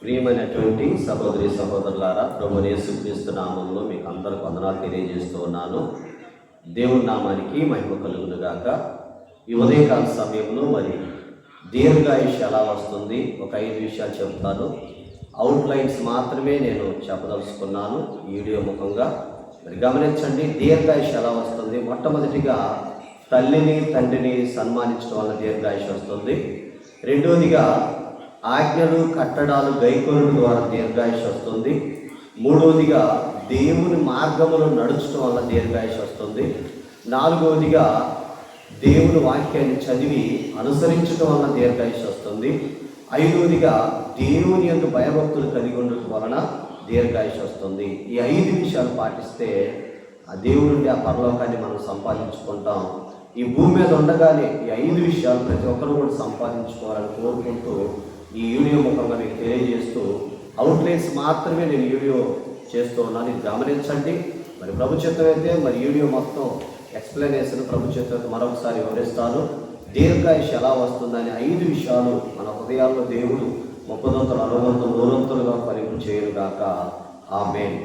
ప్రియమైనటువంటి సహోదరి సహోదరులారా, ప్రభువైన యేసుక్రీస్తు నామంలో మీకు అందరికి వందనాలు తెలియజేస్తూ ఉన్నాను. దేవుని నామానికి మహిమ కలుగును గాక. ఈ ఉదయకాల సమయంలో దీర్ఘాయుష్ ఎలా వస్తుంది, ఒక 5 విషయాలు చెప్తాను. అవుట్లైన్స్ మాత్రమే నేను చెప్పదలుచుకున్నాను ఈ వీడియో ముఖంగా. గమనించండి, దీర్ఘాయుష్ ఎలా వస్తుంది. మొట్టమొదటిగా తల్లిని తండ్రిని సన్మానించడం వల్ల దీర్ఘాయుష్ వస్తుంది. రెండవదిగా ఆజ్ఞలు కట్టడాలు గైకొనడం ద్వారా దీర్ఘాయుష్ వస్తుంది. మూడవదిగా దేవుని మార్గములు నడుచడం వల్ల దీర్ఘాయుష్ వస్తుంది. నాలుగవదిగా దేవుని వాక్యాన్ని చదివి అనుసరించడం వలన దీర్ఘాయుష్ వస్తుంది. ఐదవదిగా దేవుని యందు భయభక్తులు కలిగి ఉండటం వలన దీర్ఘాయుష్ వస్తుంది. ఈ 5 విషయాలు పాటిస్తే ఆ దేవుడి నుండి ఆ పరలోకాన్ని మనం సంపాదించుకుంటాం. ఈ భూమి మీద ఉండగానే ఈ 5 విషయాలు ప్రతి ఒక్కరు కూడా సంపాదించుకోవాలని కోరుకుంటూ ఈ వీడియో ముఖంగా మీకు తెలియజేస్తూ అవుట్లైన్స్ మాత్రమే నేను వీడియో చేస్తూ ఉన్నాను. ఇది గమనించండి. ప్రభు చిత్తం అయితే వీడియో మొత్తం ఎక్స్ప్లెనేషన్ ప్రభు చిత్తం మరొకసారి వివరిస్తాను. దీర్ఘాయుష్ ఎలా వస్తుందని 5 విషయాలు మన హృదయాల్లో దేవుడు 30 60 100 ఫలింపు చేయను గాక. ఆమేన్.